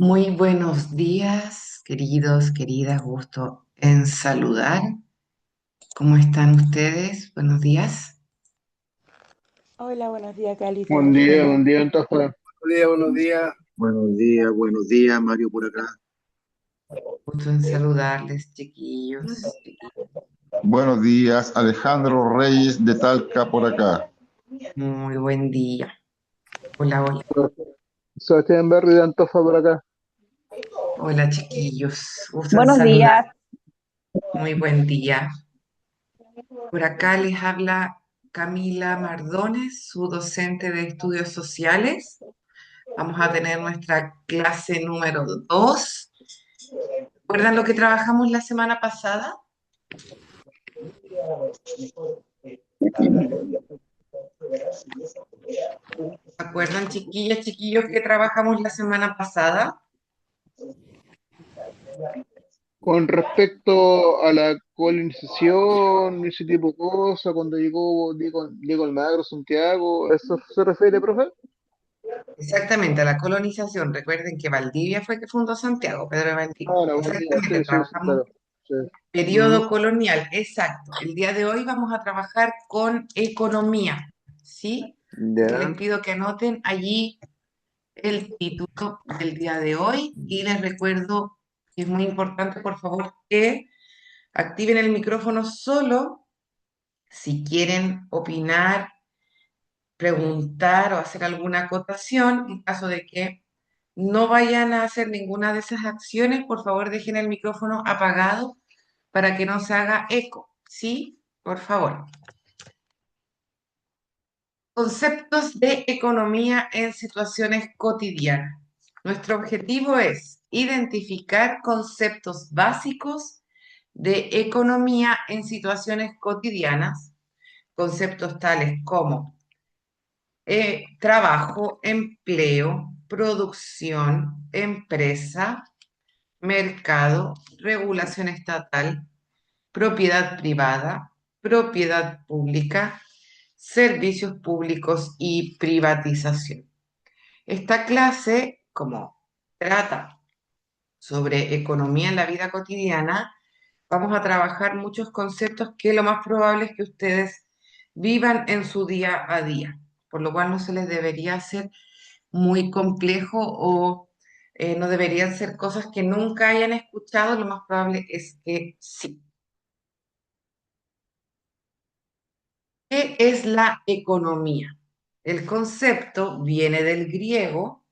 Muy buenos días, queridos, queridas, gusto en saludar. ¿Cómo están ustedes? Buenos días. Hola, buenos días, Cali. ¿Todo súper? Buen día, Antofa. Buenos días, buenos días. Buenos días, Mario por acá. Gusto en saludarles, chiquillos, chiquillas. Buenos días, Alejandro Reyes de Talca por acá. Muy buen día. Hola, hola. Sebastián Berry de Antofa por acá. Hola, chiquillos. Gusto en Buenos saludar. días. Muy buen día. Por acá les habla Camila Mardones, su docente de estudios sociales. Vamos a tener nuestra clase número 2. ¿Recuerdan lo que trabajamos la semana pasada? ¿Se acuerdan, chiquillas, chiquillos, que trabajamos la semana pasada? Con respecto a la colonización y ese tipo de cosas, cuando llegó Almagro, Santiago, ¿a ¿eso se refiere, profe? Exactamente, a la colonización. Recuerden que Valdivia fue que fundó Santiago, Pedro de Valdivia. Ah, la buen día, Exactamente, sí, sí, sí, trabajamos claro. Sí. Mm, periodo colonial, exacto. El día de hoy vamos a trabajar con economía, ¿sí? Así que les ya. pido que anoten allí el título del día de hoy y les recuerdo que es muy importante, por favor, que activen el micrófono solo si quieren opinar, preguntar o hacer alguna acotación. En caso de que no vayan a hacer ninguna de esas acciones, por favor dejen el micrófono apagado para que no se haga eco. ¿Sí? Por favor. Conceptos de economía en situaciones cotidianas. Nuestro objetivo es identificar conceptos básicos de economía en situaciones cotidianas, conceptos tales como trabajo, empleo, producción, empresa, mercado, regulación estatal, propiedad privada, propiedad pública, servicios públicos y privatización. Esta clase, como trata sobre economía en la vida cotidiana, vamos a trabajar muchos conceptos que lo más probable es que ustedes vivan en su día a día, por lo cual no se les debería hacer muy complejo o no deberían ser cosas que nunca hayan escuchado, lo más probable es que sí. ¿Qué es la economía? El concepto viene del griego,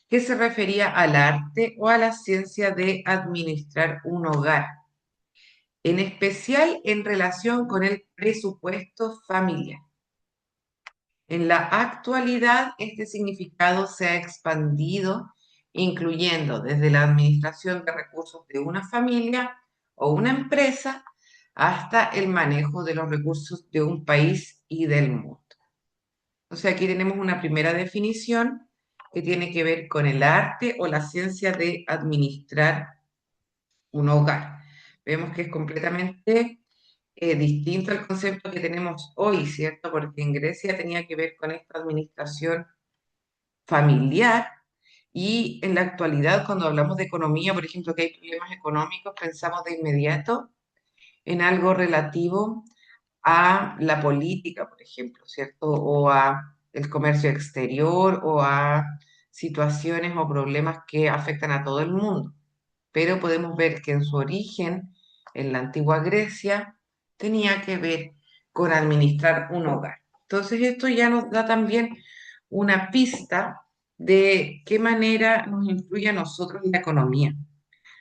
que se refería al arte o a la ciencia de administrar un hogar, en especial en relación con el presupuesto familiar. En la actualidad, este significado se ha expandido, incluyendo desde la administración de recursos de una familia o una empresa hasta el manejo de los recursos de un país y del mundo. O sea, aquí tenemos una primera definición que tiene que ver con el arte o la ciencia de administrar un hogar. Vemos que es completamente distinto al concepto que tenemos hoy, ¿cierto? Porque en Grecia tenía que ver con esta administración familiar y en la actualidad cuando hablamos de economía, por ejemplo, que hay problemas económicos, pensamos de inmediato en algo relativo a la política, por ejemplo, ¿cierto? O a el comercio exterior o a situaciones o problemas que afectan a todo el mundo. Pero podemos ver que en su origen, en la antigua Grecia, tenía que ver con administrar un hogar. Entonces esto ya nos da también una pista de qué manera nos influye a nosotros la economía,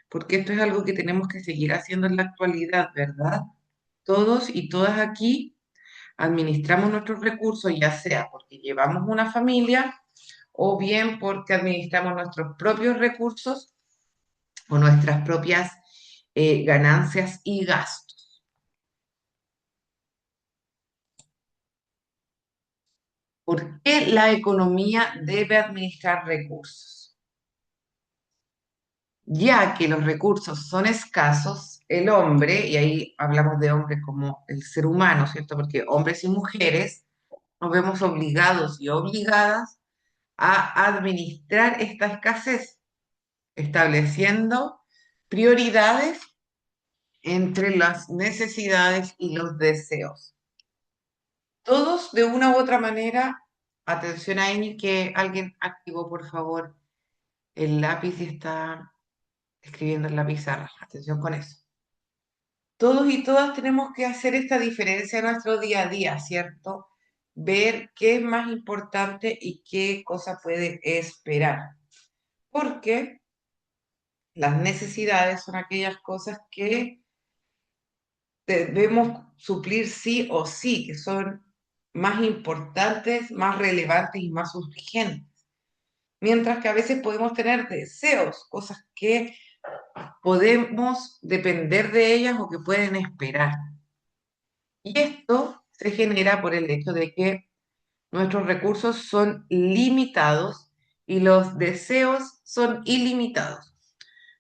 porque esto es algo que tenemos que seguir haciendo en la actualidad, ¿verdad? Todos y todas aquí administramos nuestros recursos, ya sea porque llevamos una familia o bien porque administramos nuestros propios recursos o nuestras propias ganancias y gastos. ¿Por qué la economía debe administrar recursos? Ya que los recursos son escasos, el hombre, y ahí hablamos de hombre como el ser humano, ¿cierto? Porque hombres y mujeres nos vemos obligados y obligadas a administrar esta escasez. estableciendo prioridades entre las necesidades y los deseos. Todos, de una u otra manera, atención ahí que alguien activó, por favor, el lápiz y está escribiendo en la pizarra. Atención con eso. Todos y todas tenemos que hacer esta diferencia en nuestro día a día, ¿cierto? Ver qué es más importante y qué cosa puede esperar. Porque las necesidades son aquellas cosas que debemos suplir sí o sí, que son más importantes, más relevantes y más urgentes. Mientras que a veces podemos tener deseos, cosas que podemos depender de ellas o que pueden esperar. Y esto se genera por el hecho de que nuestros recursos son limitados y los deseos son ilimitados.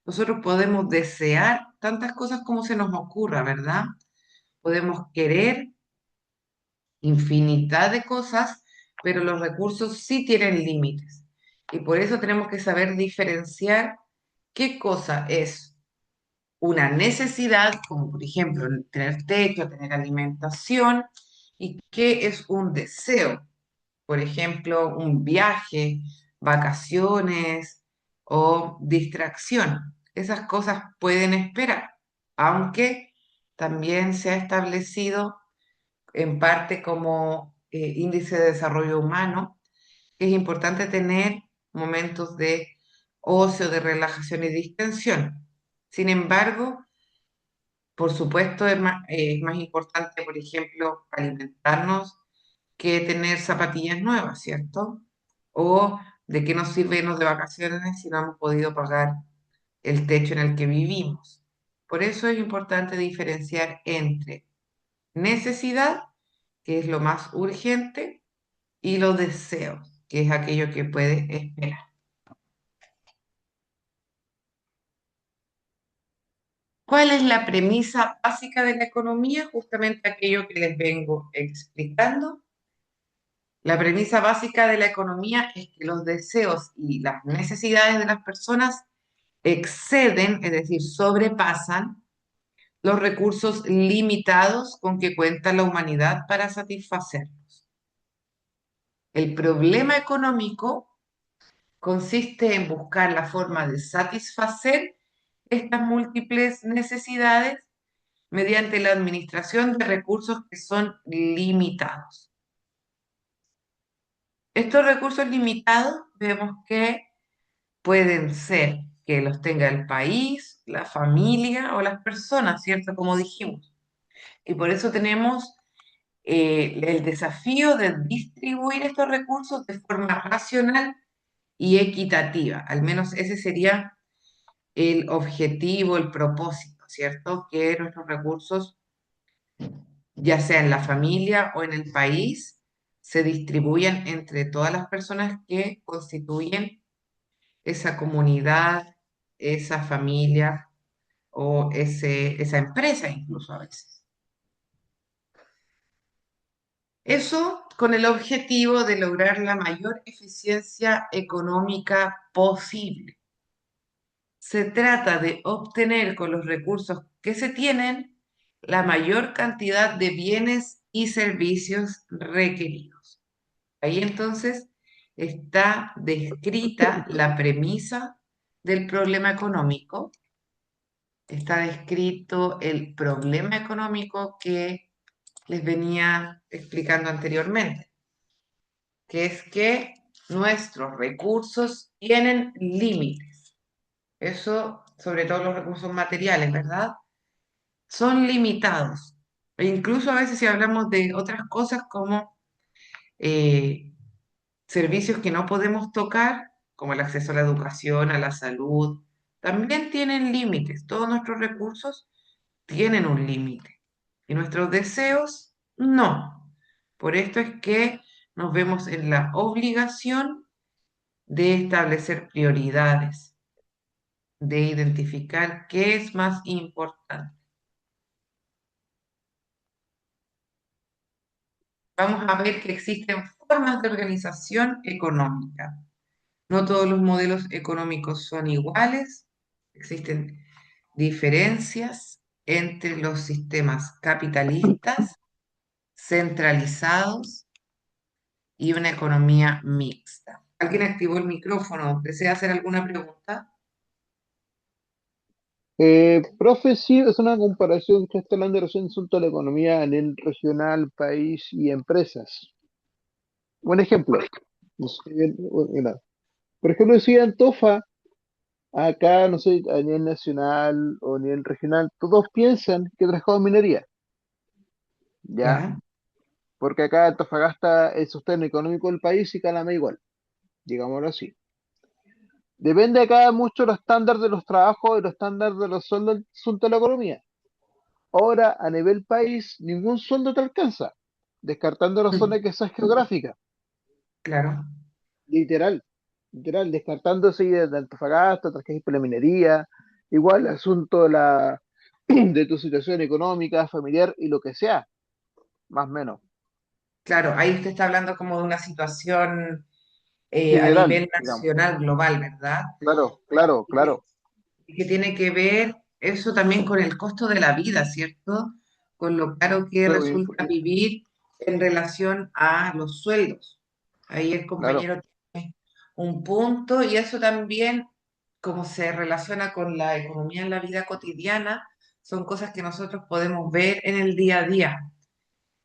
Nosotros podemos desear tantas cosas como se nos ocurra, ¿verdad? Podemos querer infinidad de cosas, pero los recursos sí tienen límites. Y por eso tenemos que saber diferenciar qué cosa es una necesidad, como por ejemplo tener techo, tener alimentación, y qué es un deseo, por ejemplo, un viaje, vacaciones o distracción. Esas cosas pueden esperar, aunque también se ha establecido en parte como índice de desarrollo humano, que es importante tener momentos de ocio, de relajación y distensión. Sin embargo, por supuesto, es más importante, por ejemplo, alimentarnos que tener zapatillas nuevas, ¿cierto? O de qué nos sirve irnos de vacaciones si no hemos podido pagar el techo en el que vivimos. Por eso es importante diferenciar entre necesidad, que es lo más urgente, y los deseos, que es aquello que puede esperar. ¿Cuál es la premisa básica de la economía? Justamente aquello que les vengo explicando. La premisa básica de la economía es que los deseos y las necesidades de las personas exceden, es decir, sobrepasan los recursos limitados con que cuenta la humanidad para satisfacerlos. El problema económico consiste en buscar la forma de satisfacer estas múltiples necesidades mediante la administración de recursos que son limitados. Estos recursos limitados vemos que pueden ser que los tenga el país, la familia o las personas, ¿cierto? Como dijimos. Y por eso tenemos el desafío de distribuir estos recursos de forma racional y equitativa. Al menos ese sería el objetivo, el propósito, ¿cierto? Que nuestros recursos, ya sea en la familia o en el país, se distribuyan entre todas las personas que constituyen esa comunidad, esa familia o esa empresa incluso a veces. Eso con el objetivo de lograr la mayor eficiencia económica posible. Se trata de obtener con los recursos que se tienen la mayor cantidad de bienes y servicios requeridos. Ahí entonces está descrita la premisa del problema económico, está descrito el problema económico que les venía explicando anteriormente, que es que nuestros recursos tienen límites. Eso, sobre todo los recursos materiales, ¿verdad? Son limitados. E incluso a veces si hablamos de otras cosas como eh, servicios que no podemos tocar, como el acceso a la educación, a la salud, también tienen límites. Todos nuestros recursos tienen un límite. Y nuestros deseos, no. Por esto es que nos vemos en la obligación de establecer prioridades, de identificar qué es más importante. Vamos a ver que existen formas de organización económica. No todos los modelos económicos son iguales, existen diferencias entre los sistemas capitalistas, centralizados y una economía mixta. ¿Alguien activó el micrófono? ¿Desea hacer alguna pregunta? Profe, sí, es una comparación que está hablando recién sobre la economía a nivel regional, país y empresas. Un ejemplo, no sé mira, por ejemplo, si Antofa, acá, no sé, a nivel nacional o a nivel regional, todos piensan que trabajamos en minería, ¿ya? Ya, Porque acá Antofagasta es sostén económico del país y Calama igual, digámoslo así. Depende acá mucho los estándares de los trabajos y los estándares de los sueldos del asunto de la economía. Ahora, a nivel país, ningún sueldo te alcanza, descartando la zona mm, que sea geográfica, claro, literal, literal, descartándose de Antofagasta, trajes por la minería, igual el asunto de tu situación económica, familiar y lo que sea, más o menos, claro. Ahí usted está hablando como de una situación a general, nivel digamos. nacional, global, ¿verdad? Claro, claro, claro. Y que tiene que ver eso también con el costo de la vida, ¿cierto? Con lo caro que Sí, resulta vivir en relación a los sueldos. Ahí el claro. compañero tiene un punto y eso también, como se relaciona con la economía en la vida cotidiana, son cosas que nosotros podemos ver en el día a día,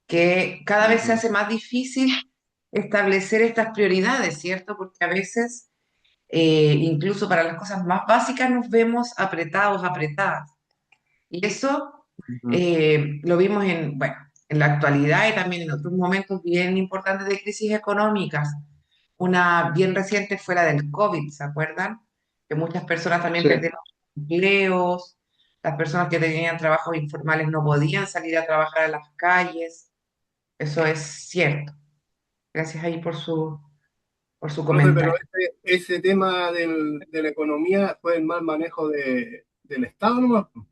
que cada vez se Ujú. hace más difícil establecer estas prioridades, ¿cierto? Porque a veces incluso para las cosas más básicas nos vemos apretados, apretadas. Y eso Ujú. lo vimos en, bueno, en la actualidad y también en otros momentos bien importantes de crisis económicas. Una bien reciente fue la del COVID, ¿se acuerdan? Que muchas personas también Sí. perdieron empleos, las personas que tenían trabajos informales no podían salir a trabajar a las calles. Eso es cierto. Gracias ahí por su Profe, pero comentario. ese tema de la economía fue el mal manejo del Estado nomás, po.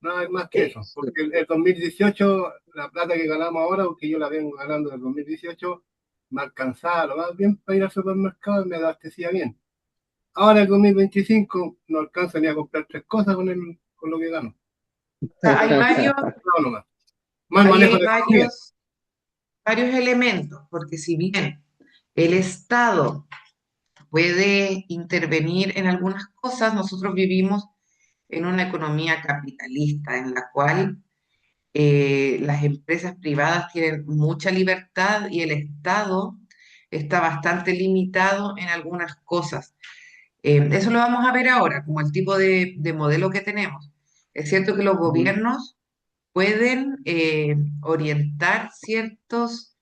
Nada más que Eh, eso. Porque el 2018, la plata que ganamos ahora, aunque yo la vengo ganando del 2018, me alcanzaba lo más bien para ir al supermercado y me abastecía bien. Ahora el 2025 no alcanza ni a comprar tres cosas con lo que gano. hay varios, No, nomás. Mal ahí manejo hay de la economía. varios elementos, porque si bien el Estado puede intervenir en algunas cosas, nosotros vivimos en una economía capitalista en la cual las empresas privadas tienen mucha libertad y el Estado está bastante limitado en algunas cosas. Eso lo vamos a ver ahora, como el tipo de modelo que tenemos. Es cierto que los Ujú. gobiernos pueden orientar ciertos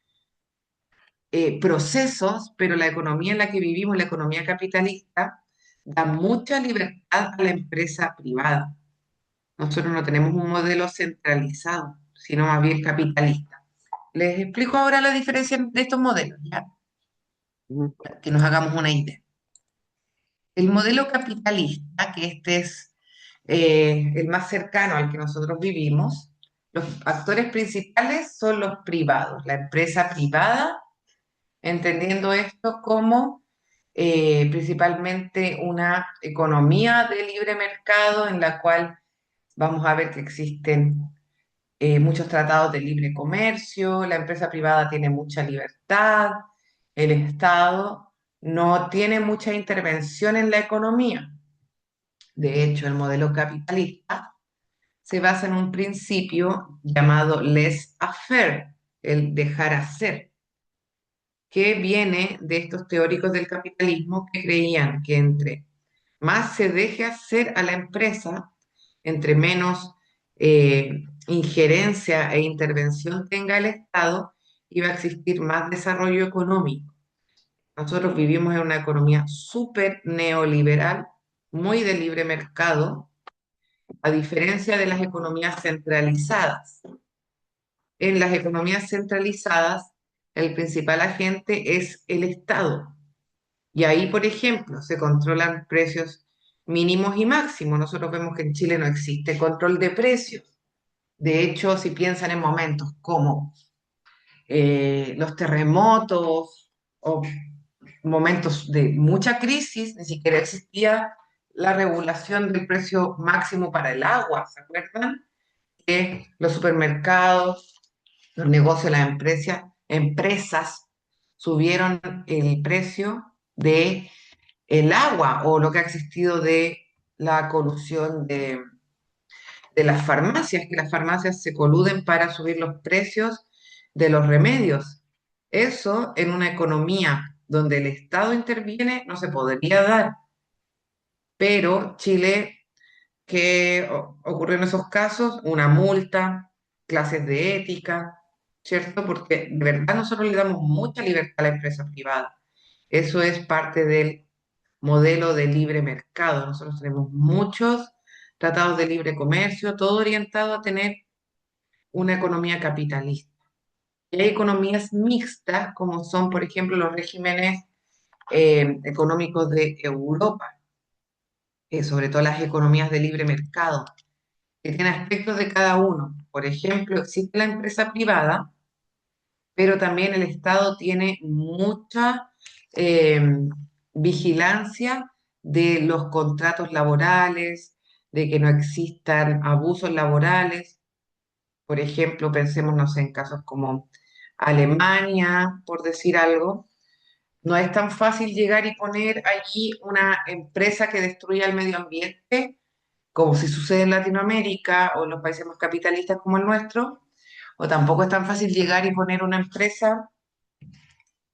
procesos, pero la economía en la que vivimos, la economía capitalista, da mucha libertad a la empresa privada. Nosotros no tenemos un modelo centralizado, sino más bien capitalista. Les explico ahora la diferencia de estos modelos, ¿ya? Ujú. Para que nos hagamos una idea. El modelo capitalista, que este es el más cercano al que nosotros vivimos, los actores principales son los privados, la empresa privada, entendiendo esto como principalmente una economía de libre mercado en la cual vamos a ver que existen muchos tratados de libre comercio, la empresa privada tiene mucha libertad, el Estado no tiene mucha intervención en la economía. De hecho, el modelo capitalista se basa en un principio llamado laissez-faire, el dejar hacer, que viene de estos teóricos del capitalismo que creían que entre más se deje hacer a la empresa, entre menos injerencia e intervención tenga el Estado, iba a existir más desarrollo económico. Nosotros vivimos en una economía súper neoliberal, muy de libre mercado, a diferencia de las economías centralizadas. En las economías centralizadas, el principal agente es el Estado. Y ahí, por ejemplo, se controlan precios mínimos y máximos. Nosotros vemos que en Chile no existe control de precios. De hecho, si piensan en momentos como los terremotos o momentos de mucha crisis, ni siquiera existía la regulación del precio máximo para el agua, ¿se acuerdan? Que los supermercados, los negocios, las empresas subieron el precio de el agua o lo que ha existido de la colusión de las farmacias, que las farmacias se coluden para subir los precios de los remedios. Eso en una economía donde el Estado interviene no se podría dar, pero Chile, ¿qué ocurrió en esos casos? Una multa, clases de ética, ¿cierto? Porque de verdad nosotros le damos mucha libertad a la empresa privada. Eso es parte del modelo de libre mercado. Nosotros tenemos muchos tratados de libre comercio, todo orientado a tener una economía capitalista. Y hay economías mixtas, como son, por ejemplo, los regímenes económicos de Europa, sobre todo las economías de libre mercado, que tienen aspectos de cada uno. Por ejemplo, existe la empresa privada, pero también el Estado tiene mucha eh, vigilancia de los contratos laborales, de que no existan abusos laborales. Por ejemplo, pensemos, no sé, en casos como Alemania, por decir algo. No es tan fácil llegar y poner allí una empresa que destruya el medio ambiente, como si sucede en Latinoamérica o en los países más capitalistas como el nuestro, o tampoco es tan fácil llegar y poner una empresa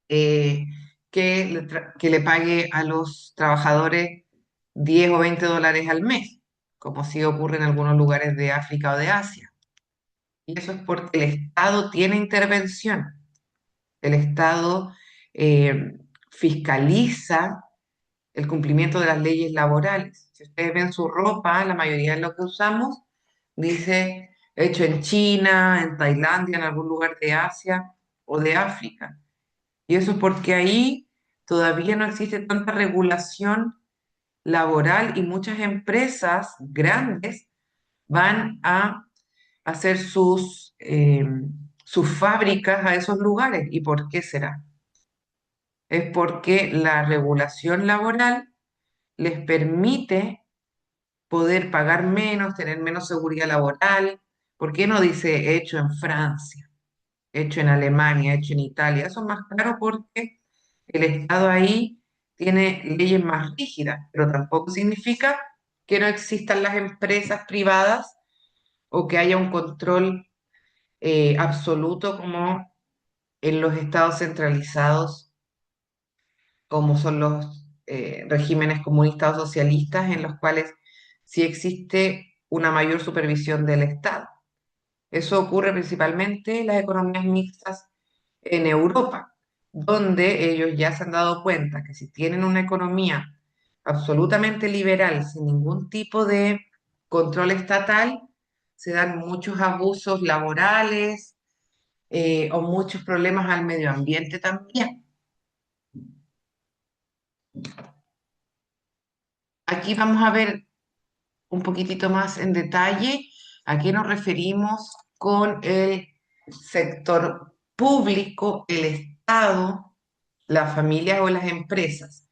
eh, que le pague a los trabajadores 10 o 20 dólares al mes, como sí ocurre en algunos lugares de África o de Asia. Y eso es porque el Estado tiene intervención. El Estado eh, fiscaliza el cumplimiento de las leyes laborales. Si ustedes ven su ropa, la mayoría de lo que usamos dice hecho en China, en Tailandia, en algún lugar de Asia o de África. Y eso es porque ahí todavía no existe tanta regulación laboral y muchas empresas grandes van a hacer sus fábricas a esos lugares. ¿Y por qué será? Es porque la regulación laboral les permite poder pagar menos, tener menos seguridad laboral. ¿Por qué no dice hecho en Francia, hecho en Alemania, hecho en Italia? Eso es más claro porque el Estado ahí tiene leyes más rígidas, pero tampoco significa que no existan las empresas privadas o que haya un control absoluto como en los estados centralizados, como son los regímenes comunistas o socialistas, en los cuales sí existe una mayor supervisión del Estado. Eso ocurre principalmente en las economías mixtas en Europa, donde ellos ya se han dado cuenta que si tienen una economía absolutamente liberal, sin ningún tipo de control estatal, se dan muchos abusos laborales o muchos problemas al medio ambiente también. Aquí vamos a ver un poquitito más en detalle a qué nos referimos con el sector público, el Estado, las familias o las empresas.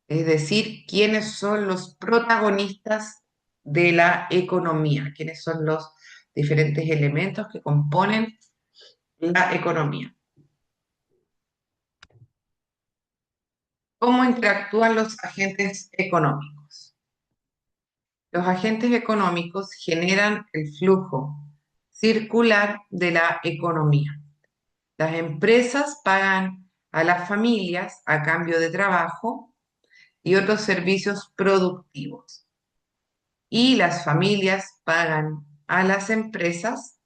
Es decir, quiénes son los protagonistas de la economía, quiénes son los diferentes elementos que componen la economía. ¿Cómo interactúan los agentes económicos? Los agentes económicos generan el flujo circular de la economía. Las empresas pagan a las familias a cambio de trabajo y otros servicios productivos. Y las familias pagan a las empresas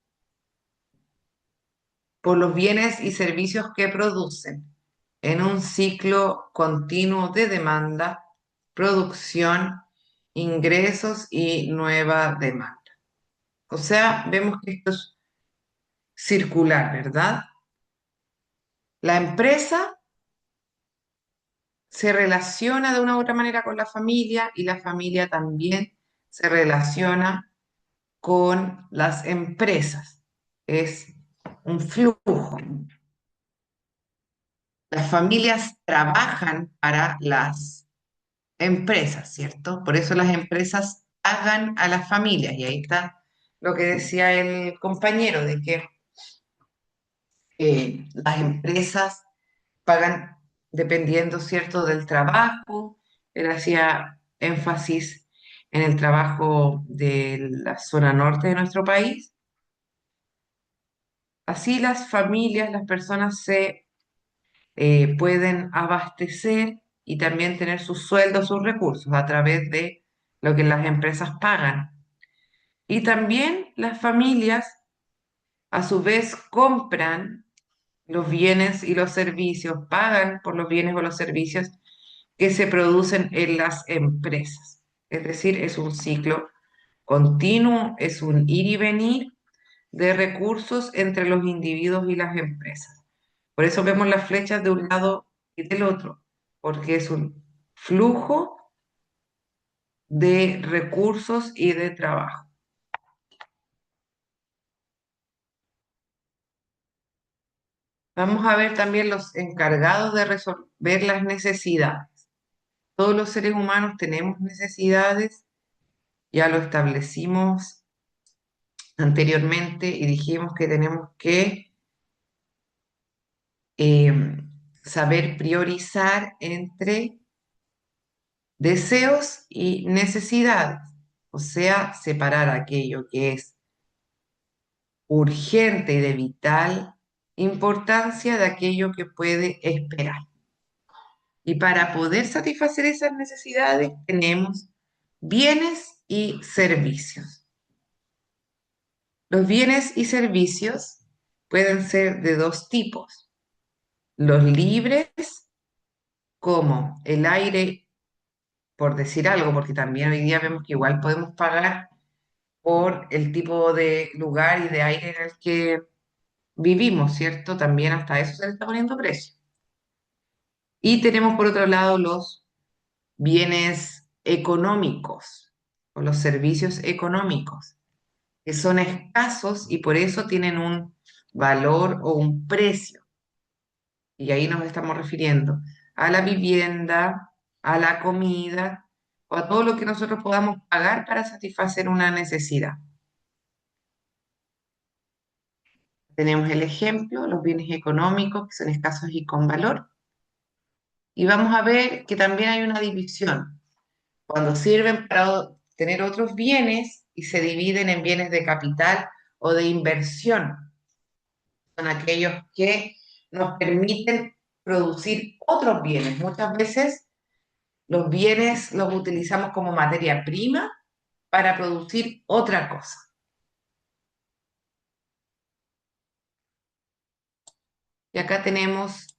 por los bienes y servicios que producen en un ciclo continuo de demanda, producción, ingresos y nueva demanda. O sea, vemos que esto es circular, ¿verdad? La empresa se relaciona de una u otra manera con la familia y la familia también se relaciona con las empresas. Es un flujo. las familias trabajan para las empresas, ¿cierto? Por eso las empresas pagan a las familias. Y ahí está lo que decía el compañero, de que las empresas pagan dependiendo, ¿cierto?, del trabajo. Él hacía énfasis en el trabajo de la zona norte de nuestro país. Así las familias, las personas se pueden abastecer y también tener sus sueldos, sus recursos a través de lo que las empresas pagan. Y también las familias, a su vez, compran los bienes y los servicios, pagan por los bienes o los servicios que se producen en las empresas. Es decir, es un ciclo continuo, es un ir y venir de recursos entre los individuos y las empresas. Por eso vemos las flechas de un lado y del otro, porque es un flujo de recursos y de trabajo. Vamos a ver también los encargados de resolver las necesidades. Todos los seres humanos tenemos necesidades, ya lo establecimos anteriormente y dijimos que tenemos que saber priorizar entre deseos y necesidades, o sea, separar aquello que es urgente y de vital importancia de aquello que puede esperar. Y para poder satisfacer esas necesidades tenemos bienes y servicios. Los bienes y servicios pueden ser de dos tipos: los libres, como el aire, por decir algo, porque también hoy día vemos que igual podemos pagar por el tipo de lugar y de aire en el que vivimos, ¿cierto? También hasta eso se le está poniendo precio. Y tenemos por otro lado los bienes económicos o los servicios económicos, que son escasos y por eso tienen un valor o un precio. Y ahí nos estamos refiriendo a la vivienda, a la comida o a todo lo que nosotros podamos pagar para satisfacer una necesidad. Tenemos el ejemplo, los bienes económicos, que son escasos y con valor. Y vamos a ver que también hay una división. Cuando sirven para tener otros bienes y se dividen en bienes de capital o de inversión. Son aquellos que nos permiten producir otros bienes. Muchas veces los bienes los utilizamos como materia prima para producir otra cosa. Y acá tenemos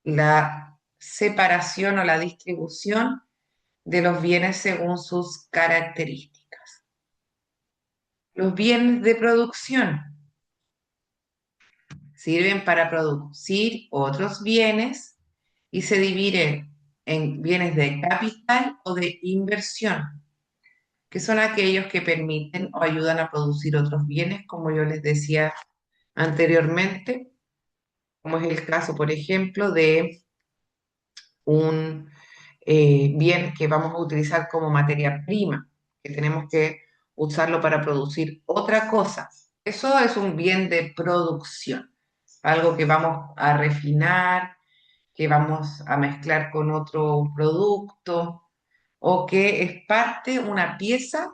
la separación o la distribución de los bienes según sus características. Los bienes de producción sirven para producir otros bienes y se dividen en bienes de capital o de inversión, que son aquellos que permiten o ayudan a producir otros bienes, como yo les decía anteriormente, como es el caso, por ejemplo, de un bien que vamos a utilizar como materia prima, que tenemos que usarlo para producir otra cosa. Eso es un bien de producción, algo que vamos a refinar, que vamos a mezclar con otro producto o que es parte, una pieza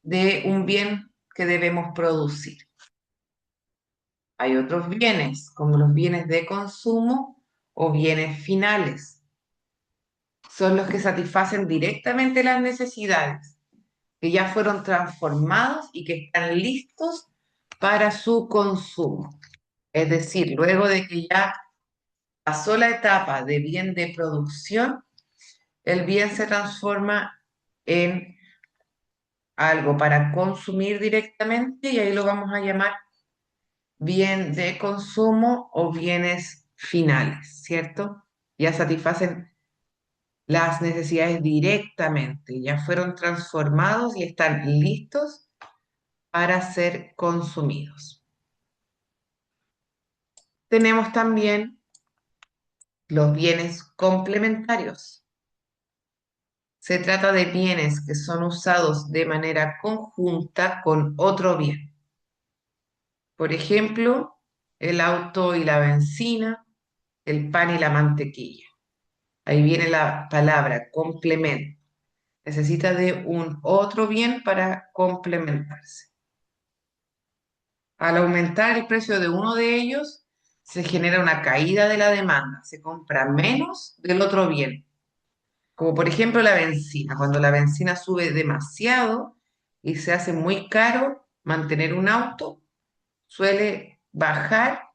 de un bien que debemos producir. Hay otros bienes, como los bienes de consumo o bienes finales. Son los que satisfacen directamente las necesidades, que ya fueron transformados y que están listos para su consumo. Es decir, luego de que ya pasó la etapa de bien de producción, el bien se transforma en algo para consumir directamente y ahí lo vamos a llamar bien de consumo o bienes finales, ¿cierto? Ya satisfacen las necesidades directamente, ya fueron transformados y están listos para ser consumidos. Tenemos también los bienes complementarios. Se trata de bienes que son usados de manera conjunta con otro bien. Por ejemplo, el auto y la benzina, el pan y la mantequilla. Ahí viene la palabra complemento. Necesita de un otro bien para complementarse. Al aumentar el precio de uno de ellos, se genera una caída de la demanda. Se compra menos del otro bien. Como por ejemplo la benzina. Cuando la benzina sube demasiado y se hace muy caro mantener un auto, suele bajar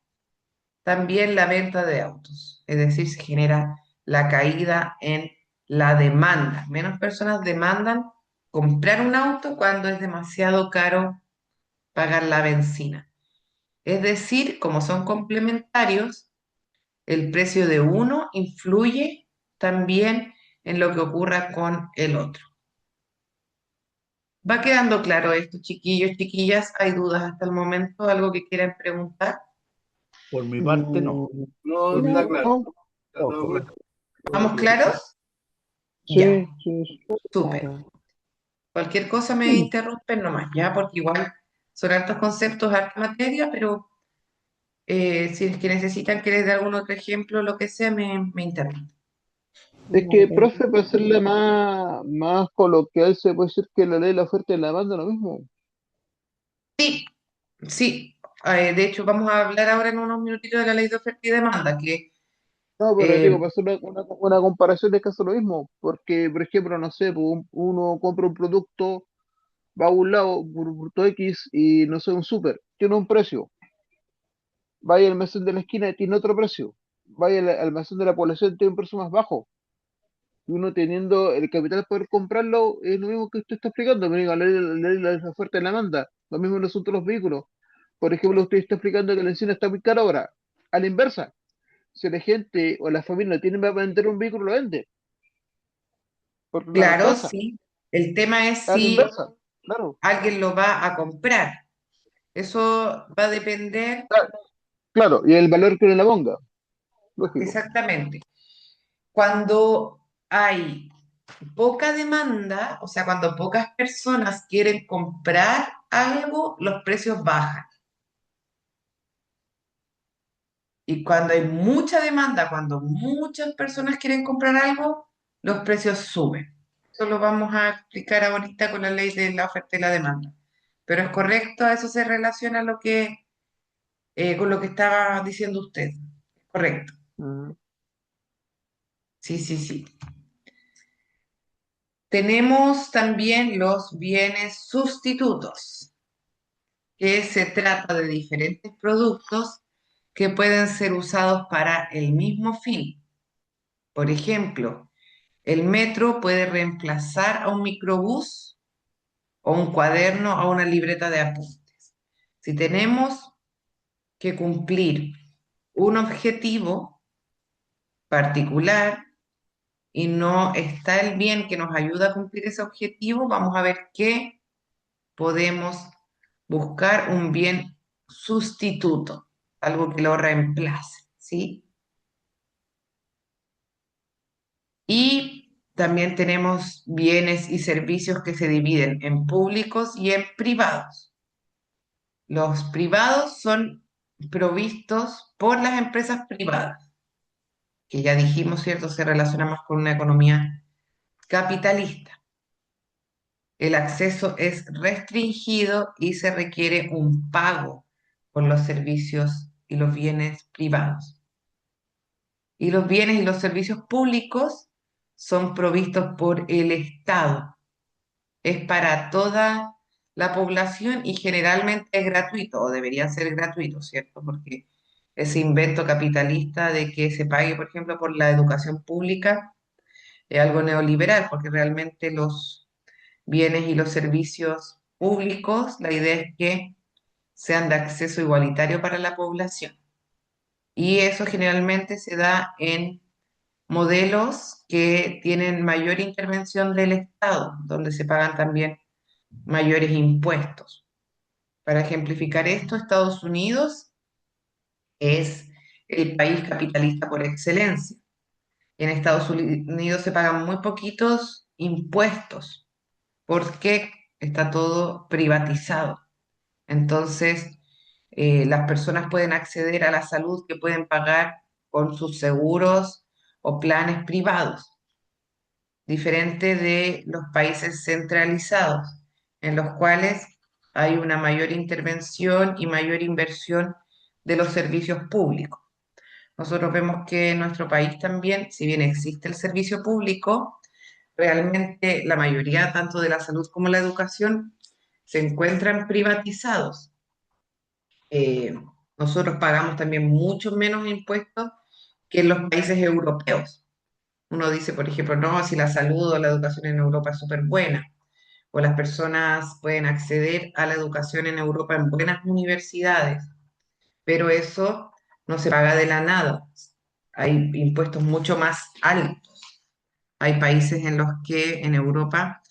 también la venta de autos. Es decir, se genera la caída en la demanda. Menos personas demandan comprar un auto cuando es demasiado caro pagar la benzina. Es decir, como son complementarios, el precio de uno influye también en lo que ocurra con el otro. ¿Va quedando claro esto, chiquillos, chiquillas? ¿Hay dudas hasta el momento? ¿Algo que quieran preguntar? Por mi parte, no. Mm, No, por mi está parte, claro. no. Está todo claro. ¿Vamos claros? Ya, Sí, sí, sí. súper. Cualquier cosa me Mm. interrumpen nomás, ya, porque igual son hartos conceptos, harta materia, pero si es que necesitan que les dé algún otro ejemplo, lo que sea, me interrumpen. Es que, profe, para hacerla más coloquial, se puede decir que la ley de la oferta y la demanda es lo mismo. Sí, sí. De hecho, vamos a hablar ahora en unos minutitos de la ley de oferta y demanda, que No, pero digo, eh, para hacer una comparación es casi lo mismo. Porque, por ejemplo, no sé, pues, uno compra un producto, va a un lado, por un producto X, y no sé, un súper, tiene un precio. Vaya al almacén de la esquina, tiene otro precio. Vaya al almacén de la población, tiene un precio más bajo. Y uno teniendo el capital para poder comprarlo, es lo mismo que usted está explicando. Me diga, la ley de la oferta y la demanda. Lo mismo en los otros vehículos. Por ejemplo, usted está explicando que la encina está muy cara ahora. A la inversa, si la gente o la familia no tiene para vender un vehículo, lo vende, porque no le claro, alcanza. sí. El tema es A la si inversa, claro. alguien lo va a comprar. Eso va a depender Ah, claro, y el valor que uno le ponga, lógico. exactamente. Cuando hay poca demanda, o sea, cuando pocas personas quieren comprar algo, los precios bajan. Y cuando hay mucha demanda, cuando muchas personas quieren comprar algo, los precios suben. Eso lo vamos a explicar ahorita con la ley de la oferta y la demanda. Pero es correcto, a eso se relaciona con lo que estaba diciendo usted. Correcto. Mm. Sí, sí, sí. Tenemos también los bienes sustitutos, que se trata de diferentes productos que pueden ser usados para el mismo fin. Por ejemplo, el metro puede reemplazar a un microbús o un cuaderno a una libreta de apuntes. Si tenemos que cumplir un objetivo particular y no está el bien que nos ayuda a cumplir ese objetivo, vamos a ver qué podemos buscar un bien sustituto, algo que lo reemplace, ¿sí? Y también tenemos bienes y servicios que se dividen en públicos y en privados. Los privados son provistos por las empresas privadas, que ya dijimos, ¿cierto? Se relaciona más con una economía capitalista. El acceso es restringido y se requiere un pago por los servicios y los bienes privados. Y los bienes y los servicios públicos son provistos por el Estado. Es para toda la población y generalmente es gratuito o debería ser gratuito, ¿cierto? Porque ese invento capitalista de que se pague, por ejemplo, por la educación pública es algo neoliberal, porque realmente los bienes y los servicios públicos, la idea es que sean de acceso igualitario para la población. Y eso generalmente se da en modelos que tienen mayor intervención del Estado, donde se pagan también mayores impuestos. Para ejemplificar esto, Estados Unidos es el país capitalista por excelencia. En Estados Unidos se pagan muy poquitos impuestos porque está todo privatizado. Entonces, las personas pueden acceder a la salud que pueden pagar con sus seguros o planes privados, diferente de los países centralizados, en los cuales hay una mayor intervención y mayor inversión de los servicios públicos. Nosotros vemos que en nuestro país también, si bien existe el servicio público, realmente la mayoría, tanto de la salud como la educación, se encuentran privatizados. Eh, Nosotros pagamos también mucho menos impuestos que en los países europeos. Uno dice, por ejemplo, no, si la salud o la educación en Europa es súper buena, o las personas pueden acceder a la educación en Europa en buenas universidades, pero eso no se paga de la nada. Hay impuestos mucho más altos. Hay países en los que en Europa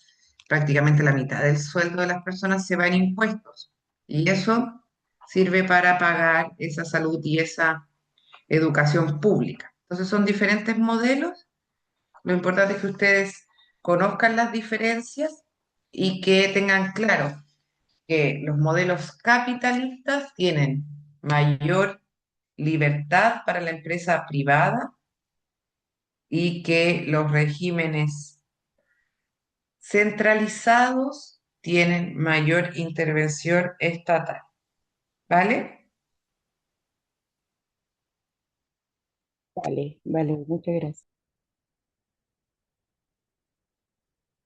prácticamente la mitad del sueldo de las personas se va en impuestos. Y eso sirve para pagar esa salud y esa educación pública. Entonces son diferentes modelos. Lo importante es que ustedes conozcan las diferencias y que tengan claro que los modelos capitalistas tienen mayor libertad para la empresa privada y que los regímenes centralizados tienen mayor intervención estatal. ¿Vale? Vale, vale, muchas gracias.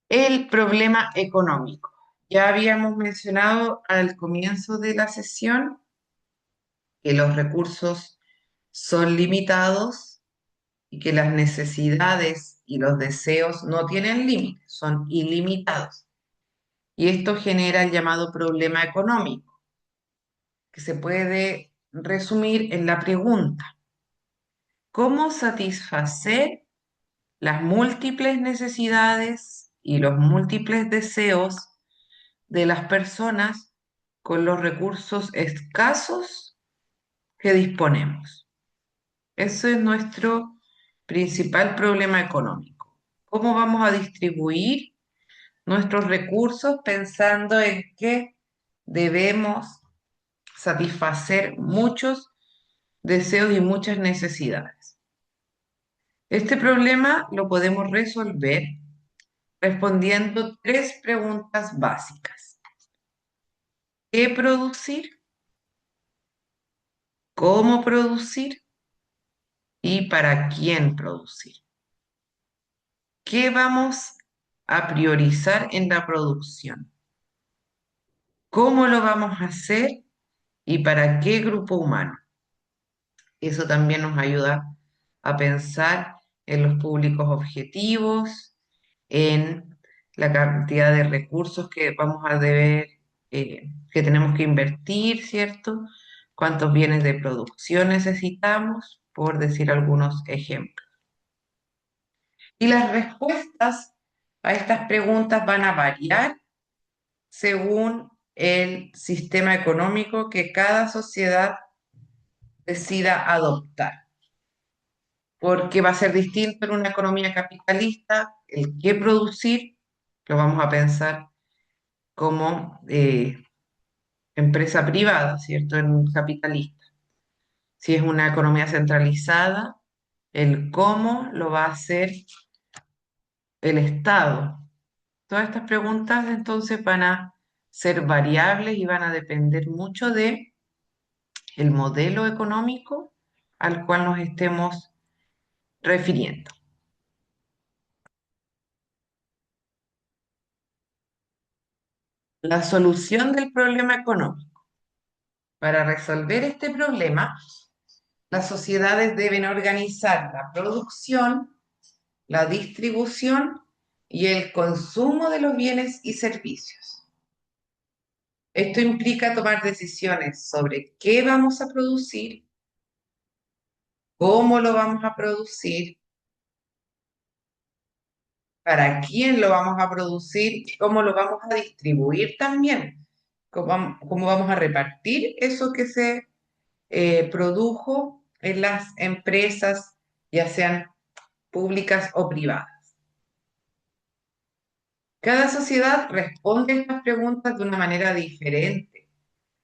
El problema económico. Ya habíamos mencionado al comienzo de la sesión que los recursos son limitados y que las necesidades y los deseos no tienen límites, son ilimitados. Y esto genera el llamado problema económico, que se puede resumir en la pregunta: ¿cómo satisfacer las múltiples necesidades y los múltiples deseos de las personas con los recursos escasos que disponemos? Ese es nuestro principal problema económico. ¿Cómo vamos a distribuir nuestros recursos pensando en que debemos satisfacer muchos deseos y muchas necesidades? Este problema lo podemos resolver respondiendo tres preguntas básicas: ¿qué producir? ¿Cómo producir? ¿Y para quién producir? ¿Qué vamos a priorizar en la producción? ¿Cómo lo vamos a hacer? ¿Y para qué grupo humano? Eso también nos ayuda a pensar en los públicos objetivos, en la cantidad de recursos que vamos a deber, que tenemos que invertir, ¿cierto? ¿Cuántos bienes de producción necesitamos? Por decir algunos ejemplos. Y las respuestas a estas preguntas van a variar según el sistema económico que cada sociedad decida adoptar, porque va a ser distinto en una economía capitalista. El qué producir lo vamos a pensar como empresa privada, ¿cierto? En un capitalista. Si es una economía centralizada, el cómo lo va a hacer el Estado. Todas estas preguntas entonces van a ser variables y van a depender mucho de el modelo económico al cual nos estemos refiriendo. La solución del problema económico. Para resolver este problema, las sociedades deben organizar la producción, la distribución y el consumo de los bienes y servicios. Esto implica tomar decisiones sobre qué vamos a producir, cómo lo vamos a producir, para quién lo vamos a producir y cómo lo vamos a distribuir también, cómo vamos a repartir eso que se produjo en las empresas, ya sean públicas o privadas. Cada sociedad responde a estas preguntas de una manera diferente,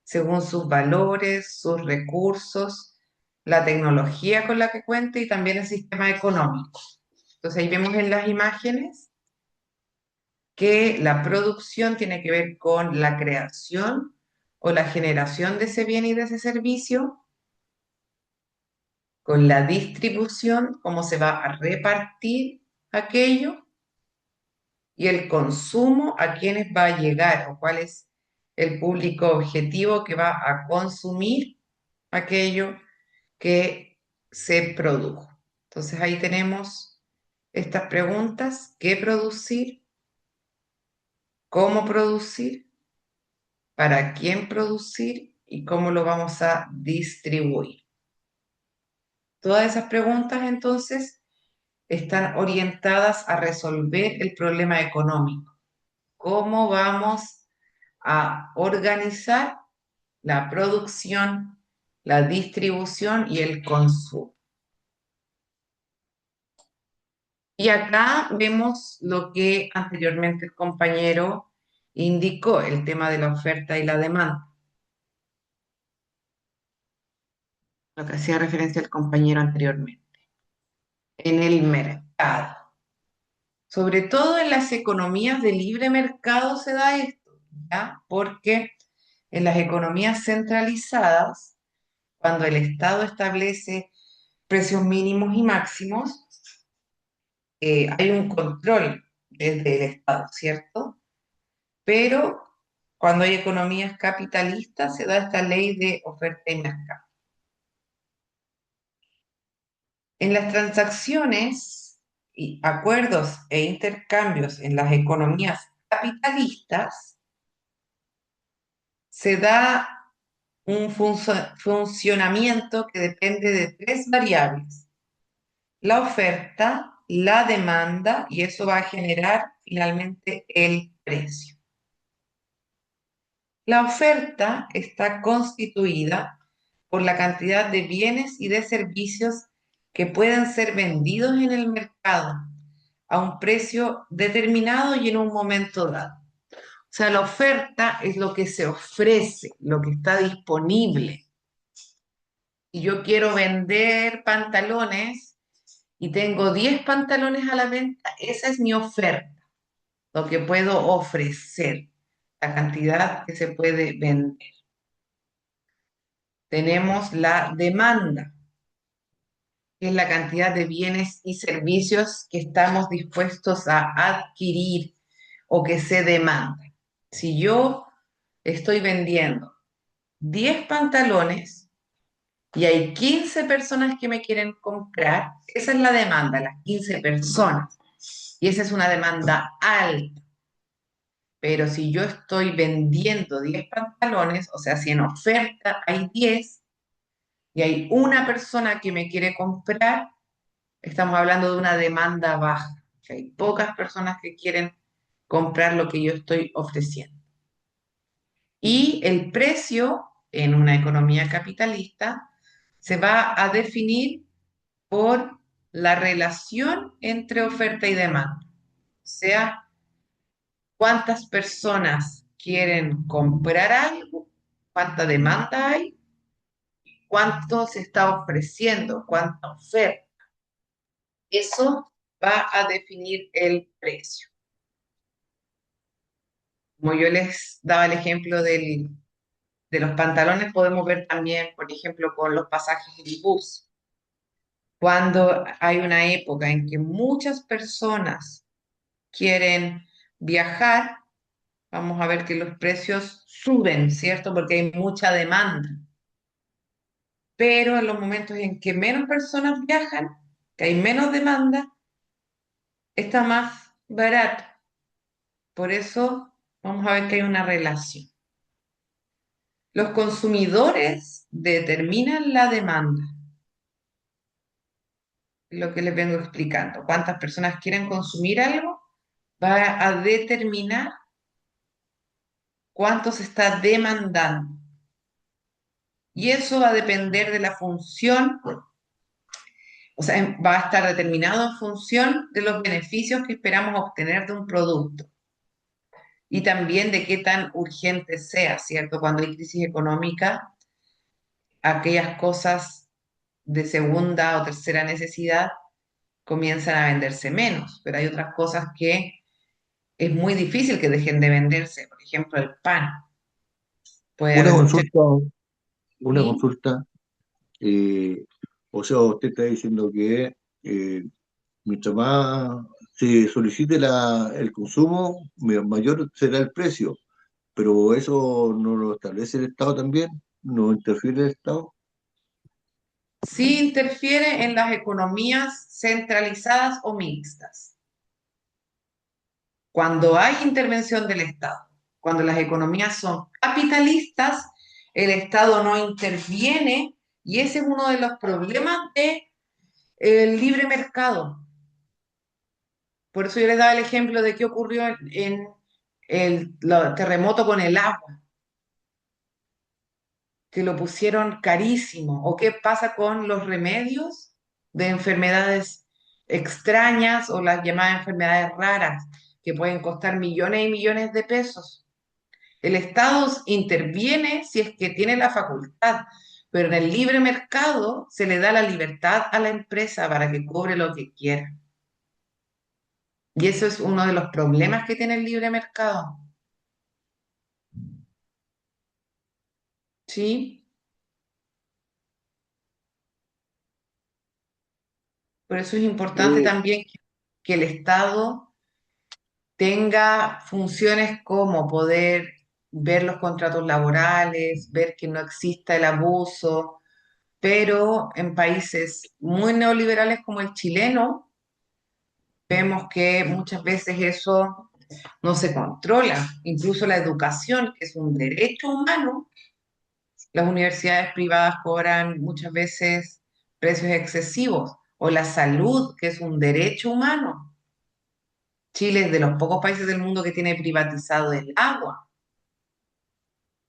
según sus valores, sus recursos, la tecnología con la que cuenta y también el sistema económico. Entonces ahí vemos en las imágenes que la producción tiene que ver con la creación o la generación de ese bien y de ese servicio, con la distribución, cómo se va a repartir aquello, y el consumo, a quiénes va a llegar o cuál es el público objetivo que va a consumir aquello que se produjo. Entonces ahí tenemos estas preguntas: ¿qué producir? ¿Cómo producir? ¿Para quién producir? ¿Y cómo lo vamos a distribuir? Todas esas preguntas entonces están orientadas a resolver el problema económico. ¿Cómo vamos a organizar la producción, la distribución y el consumo? Y acá vemos lo que anteriormente el compañero indicó, el tema de la oferta y la demanda, lo que hacía referencia el compañero anteriormente. En el mercado, sobre todo en las economías de libre mercado se da esto, ¿ya? Porque en las economías centralizadas, cuando el Estado establece precios mínimos y máximos, hay un control desde el Estado, ¿cierto? Pero cuando hay economías capitalistas se da esta ley de oferta y mercado. En las transacciones y acuerdos e intercambios en las economías capitalistas se da un funcionamiento que depende de tres variables: la oferta, la demanda, y eso va a generar finalmente el precio. La oferta está constituida por la cantidad de bienes y de servicios que pueden ser vendidos en el mercado a un precio determinado y en un momento dado. O sea, la oferta es lo que se ofrece, lo que está disponible. Si yo quiero vender pantalones y tengo 10 pantalones a la venta, esa es mi oferta, lo que puedo ofrecer, la cantidad que se puede vender. Tenemos la demanda, que es la cantidad de bienes y servicios que estamos dispuestos a adquirir o que se demanda. Si yo estoy vendiendo 10 pantalones y hay 15 personas que me quieren comprar, esa es la demanda, las 15 personas. Y esa es una demanda alta. Pero si yo estoy vendiendo 10 pantalones, o sea, si en oferta hay 10 y hay una persona que me quiere comprar, estamos hablando de una demanda baja, que hay pocas personas que quieren comprar lo que yo estoy ofreciendo. Y el precio en una economía capitalista se va a definir por la relación entre oferta y demanda. O sea, cuántas personas quieren comprar algo, cuánta demanda hay, cuánto se está ofreciendo, cuánta oferta. Eso va a definir el precio. Como yo les daba el ejemplo de los pantalones, podemos ver también, por ejemplo, con los pasajes en bus. Cuando hay una época en que muchas personas quieren viajar, vamos a ver que los precios suben, ¿cierto? Porque hay mucha demanda. Pero en los momentos en que menos personas viajan, que hay menos demanda, está más barato. Por eso vamos a ver que hay una relación. Los consumidores determinan la demanda, lo que les vengo explicando. Cuántas personas quieren consumir algo va a determinar cuánto se está demandando. Y eso va a depender de la función O sea, va a estar determinado en función de los beneficios que esperamos obtener de un producto y también de qué tan urgente sea, ¿cierto? Cuando hay crisis económica, aquellas cosas de segunda o tercera necesidad comienzan a venderse menos, pero hay otras cosas que es muy difícil que dejen de venderse. Por ejemplo, el pan. Puede Una haber mucha... consulta, una ¿Sí? consulta. eh, o sea, usted está diciendo que eh, mientras más se solicite el consumo, mayor será el precio, pero eso no lo establece el Estado también, no interfiere el Estado. Sí interfiere en las economías centralizadas o mixtas. Cuando hay intervención del Estado, cuando las economías son capitalistas, el Estado no interviene y ese es uno de los problemas del libre mercado. Por eso yo les daba el ejemplo de qué ocurrió en el terremoto con el agua, que lo pusieron carísimo, o qué pasa con los remedios de enfermedades extrañas o las llamadas enfermedades raras, que pueden costar millones y millones de pesos. El Estado interviene si es que tiene la facultad, pero en el libre mercado se le da la libertad a la empresa para que cobre lo que quiera. Y eso es uno de los problemas que tiene el libre mercado. ¿Sí? Por eso es importante Eh, también que el Estado tenga funciones como poder ver los contratos laborales, ver que no exista el abuso, pero en países muy neoliberales como el chileno, vemos que muchas veces eso no se controla. Incluso la educación, que es un derecho humano, las universidades privadas cobran muchas veces precios excesivos, o la salud, que es un derecho humano. Chile es de los pocos países del mundo que tiene privatizado el agua.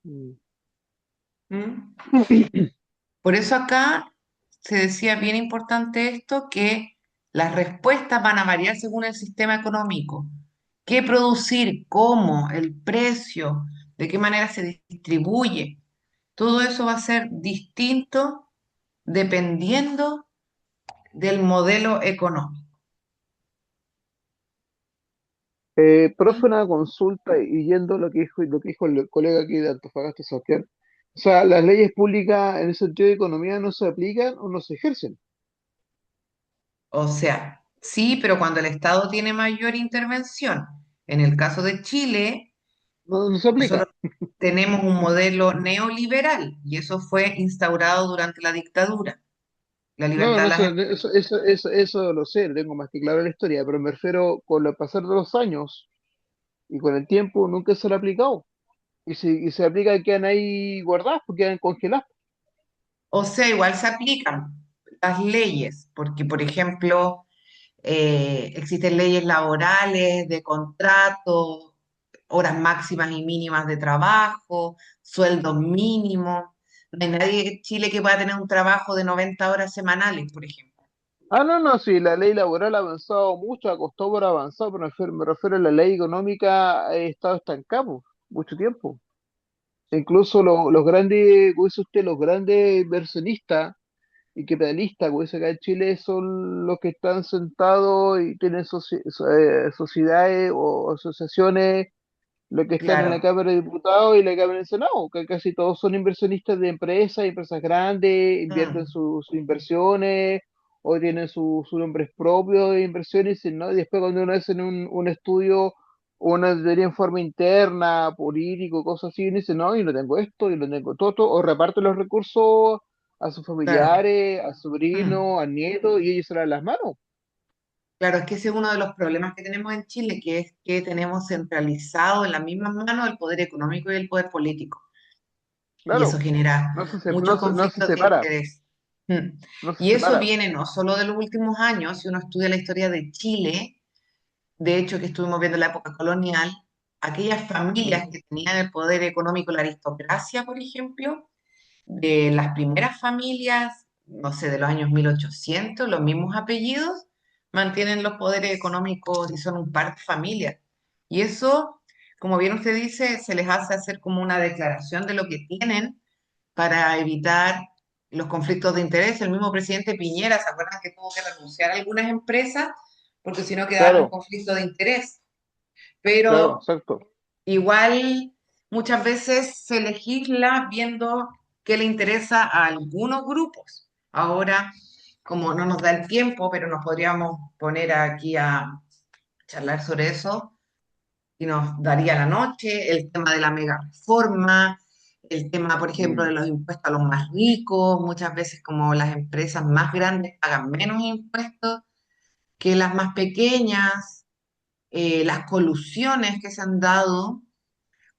mm, ¿Mm? Por eso acá se decía bien importante esto, que las respuestas van a variar según el sistema económico. ¿Qué producir? ¿Cómo? ¿El precio? ¿De qué manera se distribuye? Todo eso va a ser distinto dependiendo del modelo económico. profe, una consulta y yendo a lo que dijo el colega aquí de Antofagasta, Sebastián. O sea, las leyes públicas en el sentido de economía no se aplican o no se ejercen. O sea, sí, pero cuando el Estado tiene mayor intervención. En el caso de Chile, No, no se aplica. nosotros tenemos un modelo neoliberal y eso fue instaurado durante la dictadura. La No, libertad de no, las eso lo sé, lo tengo más que claro en la historia, pero me refiero con el pasar de los años y con el tiempo nunca se lo ha aplicado. Y se aplica, quedan ahí guardadas porque quedan congeladas. O sea, igual se aplican las leyes, porque, por ejemplo, existen leyes laborales, de contrato, horas máximas y mínimas de trabajo, sueldos mínimos. No hay nadie en Chile que pueda tener un trabajo de 90 horas semanales, por ejemplo. Ah, no, no, sí, la ley laboral ha avanzado mucho, ha costado por avanzar, pero me refiero a la ley económica, ha estado estancada po, mucho tiempo. Incluso los grandes, como dice usted, los grandes inversionistas y capitalistas, como dice acá en Chile, son los que están sentados y tienen sociedades o asociaciones, los que están en la Claro, Cámara de Diputados y la Cámara del Senado, que casi todos son inversionistas de empresas, empresas grandes, invierten mm, sus inversiones o tienen sus nombres propios de inversiones, ¿no? Y después cuando uno hace un estudio o una teoría en forma interna, político, cosas así, uno dice, no, yo no tengo esto, yo no tengo todo, o reparte los recursos a sus claro. familiares, a Mm. sobrinos, a nietos, y ellos se dan las manos. Claro, es que ese es uno de los problemas que tenemos en Chile, que es que tenemos centralizado en las mismas manos el poder económico y el poder político. Y eso Claro, genera muchos no se conflictos de separa, interés. Mm. no se Y eso separa. viene no solo de los últimos años, si uno estudia la historia de Chile, de hecho que estuvimos viendo la época colonial, aquellas familias Mm. que tenían el poder económico, la aristocracia, por ejemplo, de las primeras familias no sé, de los años 1800, los mismos apellidos, mantienen los poderes económicos y son un par de familias. Y eso, como bien usted dice, se les hace hacer como una declaración de lo que tienen para evitar los conflictos de interés. El mismo presidente Piñera, ¿se acuerdan que tuvo que renunciar a algunas empresas porque si no quedaban en Claro, conflicto de interés? claro, Pero exacto. igual muchas veces se legisla viendo qué le interesa a algunos grupos. Ahora, como no nos da el tiempo, pero nos podríamos poner aquí a charlar sobre eso y nos daría la noche, el tema de la mega reforma, el tema, por ejemplo, de Mm. los impuestos a los más ricos, muchas veces como las empresas más grandes pagan menos impuestos que las más pequeñas, las colusiones que se han dado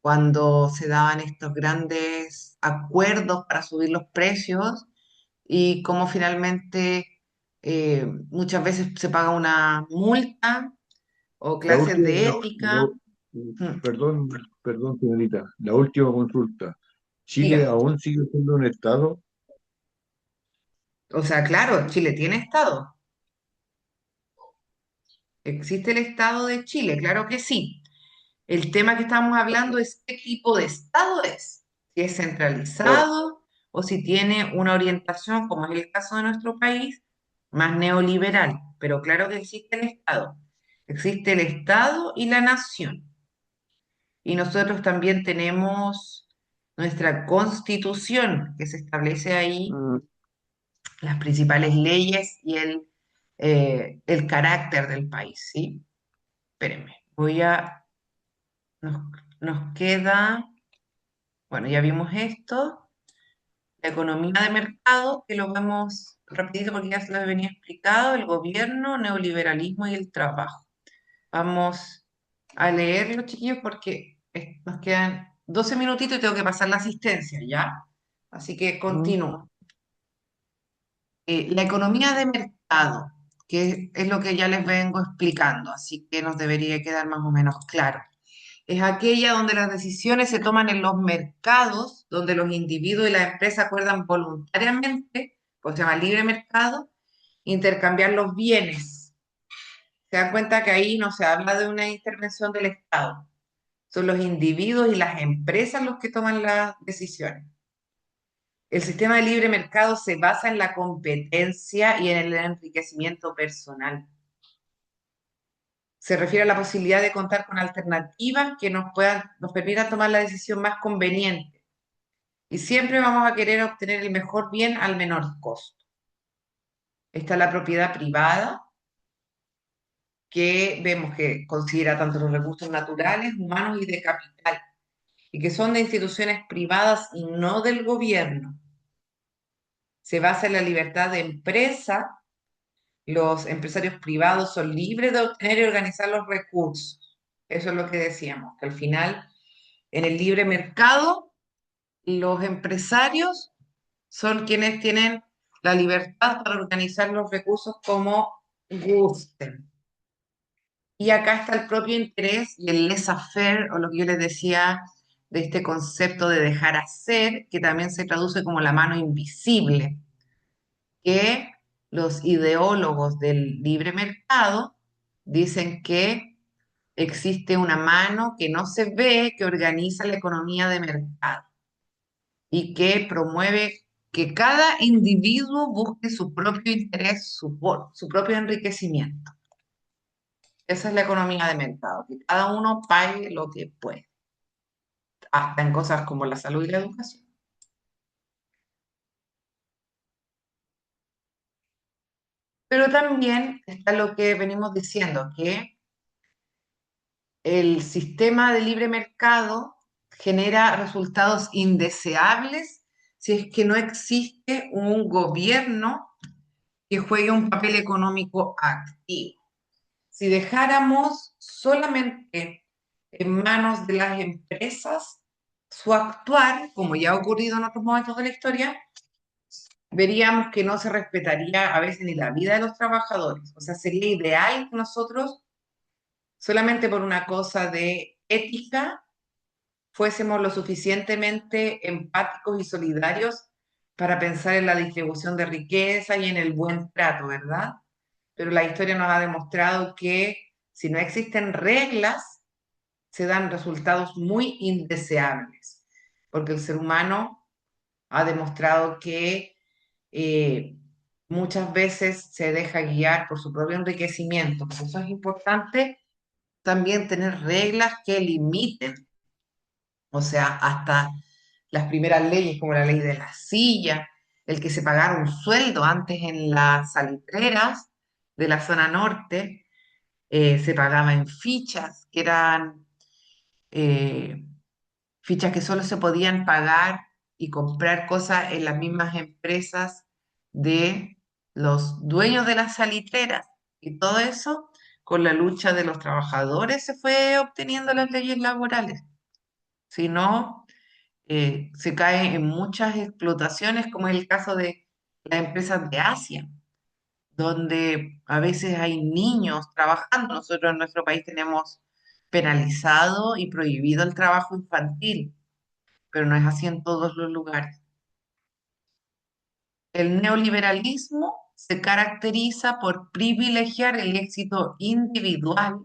cuando se daban estos grandes acuerdos para subir los precios y cómo finalmente muchas veces se paga una multa o La clases última, de ética. Mm, perdón, perdón, señorita, la última consulta. ¿Chile diga. aún sigue siendo un estado? O sea, claro, Chile tiene Estado. ¿Existe el Estado de Chile? Claro que sí. El tema que estamos hablando es qué tipo de Estado es. Si es Claro. centralizado o si tiene una orientación, como es el caso de nuestro país, más neoliberal. Pero claro que existe el Estado. Existe el Estado y la nación. Y nosotros también tenemos nuestra constitución que se establece ahí Mm. las principales leyes y el carácter del país, ¿sí? Espérenme, nos, nos queda, bueno, ya vimos esto, la economía de mercado, que lo vemos rapidito porque ya se lo venía explicado, el gobierno, neoliberalismo y el trabajo. Vamos a leerlo, chiquillos, porque nos quedan 12 minutitos y tengo que pasar la asistencia, ¿ya? Así que Mm. continúo. La economía de mercado, que es lo que ya les vengo explicando, así que nos debería quedar más o menos claro. Es aquella donde las decisiones se toman en los mercados, donde los individuos y las empresas acuerdan voluntariamente, pues se llama libre mercado, intercambiar los bienes. Se dan cuenta que ahí no se habla de una intervención del Estado, son los individuos y las empresas los que toman las decisiones. El sistema de libre mercado se basa en la competencia y en el enriquecimiento personal. Se refiere a la posibilidad de contar con alternativas que nos permitan tomar la decisión más conveniente. Y siempre vamos a querer obtener el mejor bien al menor costo. Está la propiedad privada, que vemos que considera tanto los recursos naturales, humanos y de capital, y que son de instituciones privadas y no del gobierno. Se basa en la libertad de empresa. Los empresarios privados son libres de obtener y organizar los recursos. Eso es lo que decíamos, que al final, en el libre mercado, los empresarios son quienes tienen la libertad para organizar los recursos como gusten. Y acá está el propio interés y el laissez-faire, o lo que yo les decía de este concepto de dejar hacer, que también se traduce como la mano invisible, que los ideólogos del libre mercado dicen que existe una mano que no se ve, que organiza la economía de mercado y que promueve que cada individuo busque su propio interés, su propio enriquecimiento. Esa es la economía de mercado, que cada uno pague lo que puede, hasta en cosas como la salud y la educación. Pero también está lo que venimos diciendo, que el sistema de libre mercado genera resultados indeseables si es que no existe un gobierno que juegue un papel económico activo. Si dejáramos solamente en manos de las empresas su actuar, como ya ha ocurrido en otros momentos de la historia, veríamos que no se respetaría a veces ni la vida de los trabajadores. O sea, sería ideal que nosotros, solamente por una cosa de ética, fuésemos lo suficientemente empáticos y solidarios para pensar en la distribución de riqueza y en el buen trato, ¿verdad? Pero la historia nos ha demostrado que si no existen reglas, se dan resultados muy indeseables, porque el ser humano ha demostrado que eh, muchas veces se deja guiar por su propio enriquecimiento. Por eso es importante también tener reglas que limiten, o sea, hasta las primeras leyes como la ley de la silla, el que se pagara un sueldo antes en las salitreras de la zona norte, se pagaba en fichas, que eran eh, fichas que solo se podían pagar y comprar cosas en las mismas empresas de los dueños de las salitreras. Y todo eso, con la lucha de los trabajadores, se fue obteniendo las leyes laborales. Si no, se cae en muchas explotaciones, como es el caso de las empresas de Asia, donde a veces hay niños trabajando. Nosotros en nuestro país tenemos penalizado y prohibido el trabajo infantil, pero no es así en todos los lugares. El neoliberalismo se caracteriza por privilegiar el éxito individual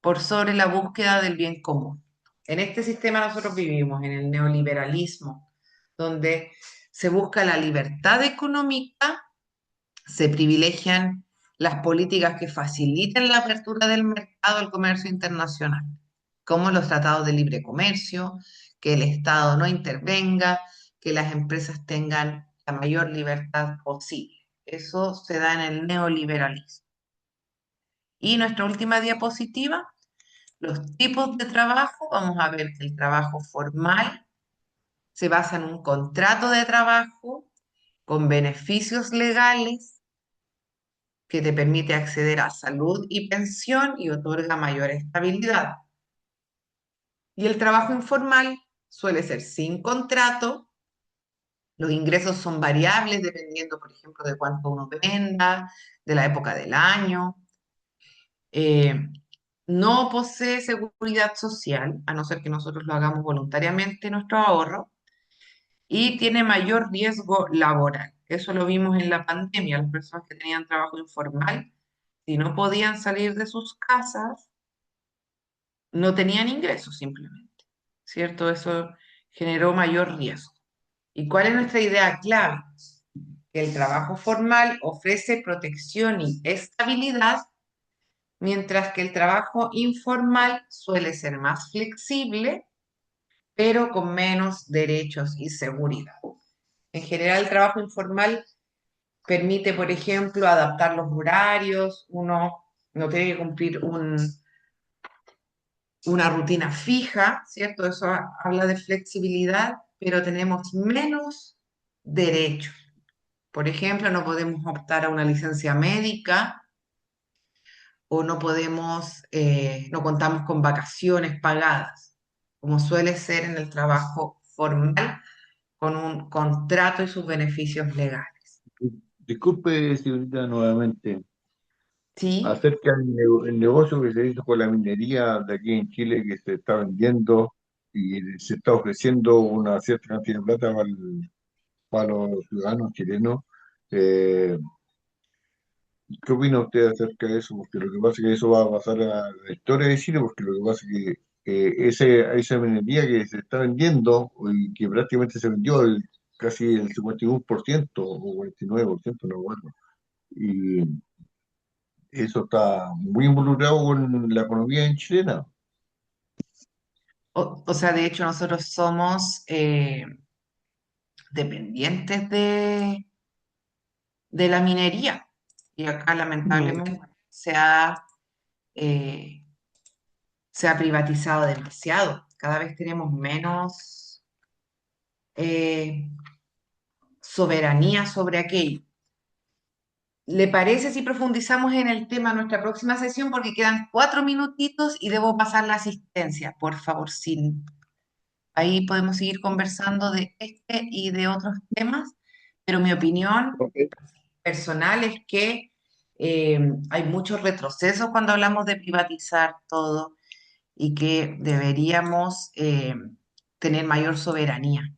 por sobre la búsqueda del bien común. En este sistema nosotros vivimos, en el neoliberalismo, donde se busca la libertad económica, se privilegian las políticas que faciliten la apertura del mercado al comercio internacional, como los tratados de libre comercio, que el Estado no intervenga, que las empresas tengan la mayor libertad posible. Eso se da en el neoliberalismo. Y nuestra última diapositiva, los tipos de trabajo. Vamos a ver que el trabajo formal se basa en un contrato de trabajo con beneficios legales que te permite acceder a salud y pensión y otorga mayor estabilidad. Y el trabajo informal suele ser sin contrato. Los ingresos son variables dependiendo, por ejemplo, de cuánto uno venda, de la época del año. Eh, no posee seguridad social, a no ser que nosotros lo hagamos voluntariamente nuestro ahorro, y tiene mayor riesgo laboral. Eso lo vimos en la pandemia, las personas que tenían trabajo informal, si no podían salir de sus casas, no tenían ingresos simplemente, ¿cierto? Eso generó mayor riesgo. ¿Y cuál es nuestra idea clave? Que el trabajo formal ofrece protección y estabilidad, mientras que el trabajo informal suele ser más flexible, pero con menos derechos y seguridad. En general, el trabajo informal permite, por ejemplo, adaptar los horarios, uno no tiene que cumplir una rutina fija, ¿cierto? Eso habla de flexibilidad, pero tenemos menos derechos. Por ejemplo, no podemos optar a una licencia médica o no podemos, no contamos con vacaciones pagadas, como suele ser en el trabajo formal, con un contrato y sus beneficios legales. Disculpe, señorita, nuevamente, ¿Sí? acerca del negocio que se hizo con la minería de aquí en Chile, que se está vendiendo y se está ofreciendo una cierta cantidad de plata para los ciudadanos chilenos. eh, ¿Qué opina usted acerca de eso? Porque lo que pasa es que eso va a pasar a la historia de Chile, porque lo que pasa es que esa minería que se está vendiendo, y que prácticamente se vendió casi el 51% o 49%, no me acuerdo. Y eso está muy involucrado con la economía en chilena. O sea, de hecho, nosotros somos dependientes de la minería y acá lamentablemente eh, se ha privatizado demasiado. Cada vez tenemos menos eh, soberanía sobre aquello. ¿Le parece si profundizamos en el tema en nuestra próxima sesión? Porque quedan 4 minutitos y debo pasar la asistencia, por favor, sin. Ahí podemos seguir conversando de este y de otros temas, pero mi opinión Ok. personal es que hay muchos retrocesos cuando hablamos de privatizar todo y que deberíamos tener mayor soberanía.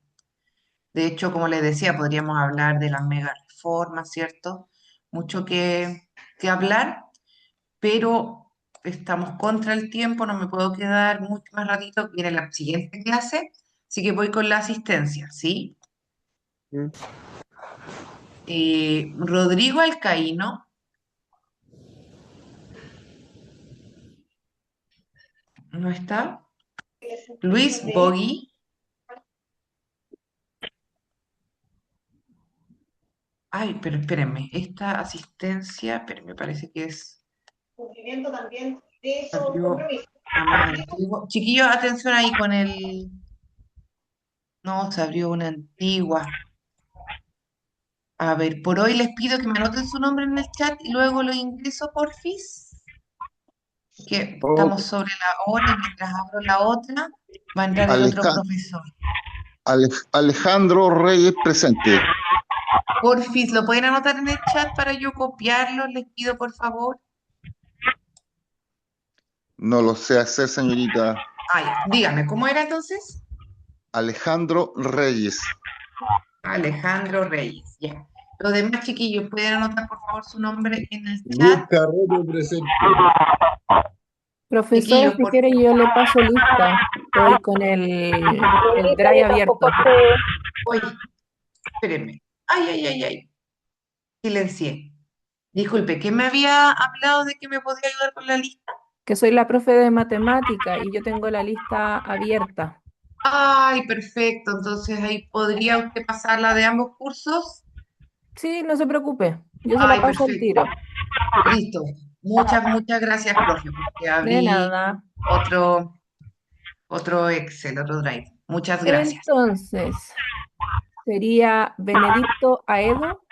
De hecho, como les decía, podríamos hablar de las mega reformas, ¿cierto? Mucho que hablar, pero estamos contra el tiempo, no me puedo quedar mucho más ratito, viene la siguiente clase, así que voy con la asistencia, ¿sí? ¿Mm? Rodrigo Alcaíno, ¿no está? Luis Bogui. Ay, pero espérenme, esta asistencia, pero me parece que es... Cumplimiento también de esos compromisos. Chiquillos, atención ahí con el... No, se abrió una antigua. A ver, por hoy les pido que me anoten su nombre en el chat y luego lo ingreso porfis, que Ok. estamos sobre la hora y mientras abro la otra va a entrar el otro Aleja- profesor. Alejandro Reyes presente. Porfis, ¿lo pueden anotar en el chat para yo copiarlo? Les pido por favor. No lo sé hacer, señorita. Ah, ya. Dígame, ¿cómo era entonces? Alejandro Reyes. Alejandro Reyes, ya. Los demás chiquillos, ¿pueden anotar por favor su nombre en el Luis chat? Carrero presente. Profesora, Chiquillos, si quiere yo le paso lista. Estoy con el drive abierto. Oye, espérenme. Ay, ay, ay, ay. Silencié. Disculpe, ¿quién me había hablado de que me podía ayudar con la lista? Que soy la profe de matemática y yo tengo la lista abierta. Ay, perfecto. Entonces ahí podría usted pasarla de ambos cursos. Sí, no se preocupe, yo se la Ay, paso al perfecto. tiro. Listo. Muchas gracias, profe, porque De abrí nada. otro Excel, otro Drive. Muchas gracias. Entonces, sería Benedicto Aedo.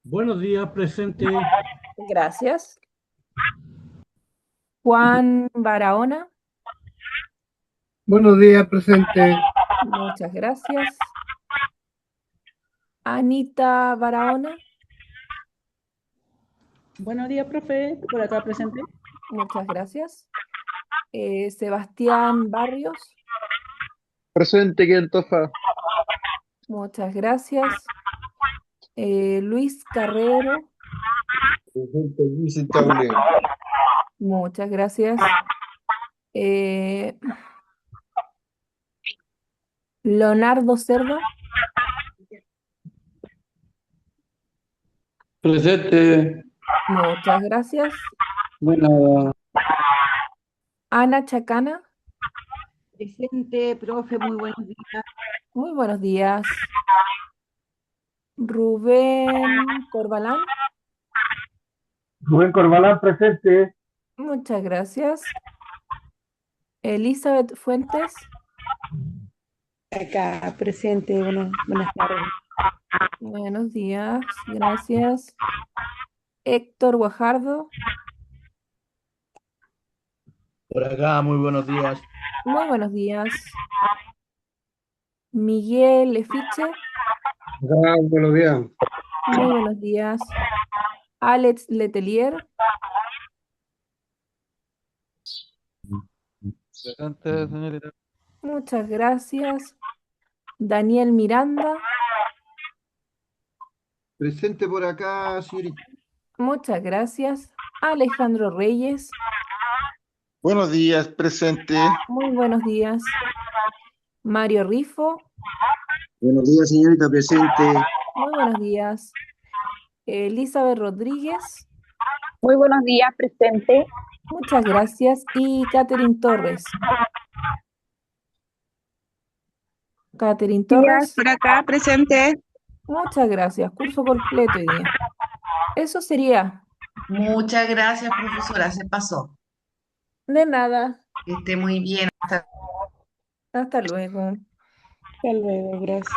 Buenos días, presente. Gracias. Juan Barahona. Buenos días, presente. Muchas gracias. Anita Barahona. Buenos días, profe. Por acá presente. Muchas gracias. Sebastián Barrios. Presente, Kentofa. Muchas gracias. Luis Carrero. Presente Luis Entaule. Muchas gracias. Leonardo Cerda. Presente. Muchas gracias. Bueno, Ana Chacana. Presente, profe. Muy buenos días. Muy buenos días. Rubén Corbalán. Rubén Corbalán, presente. Muchas gracias. Elizabeth Fuentes. Acá presente. Buenas tardes. Buenos días. Gracias. Héctor Guajardo. Por acá, muy buenos días. Muy buenos días. Miguel Lefiche. Buenos días. Muy buenos días. Alex Letelier. Presente, señorita. Muchas gracias. Daniel Miranda. Presente por acá, señorita. Muchas gracias. Alejandro Reyes. Buenos días, presente. Muy buenos días. Mario Rifo. Buenos días, señorita, presente. Muy buenos días. Elizabeth Rodríguez. Muy buenos días, presente. Muchas gracias. Y Catherine Torres. Catherine Días Torres. por acá, presente. Muchas gracias. Curso completo hoy día. Eso sería. Muchas gracias, profesora. Se pasó. De nada. Que esté muy bien. Hasta luego. Hasta luego. Gracias.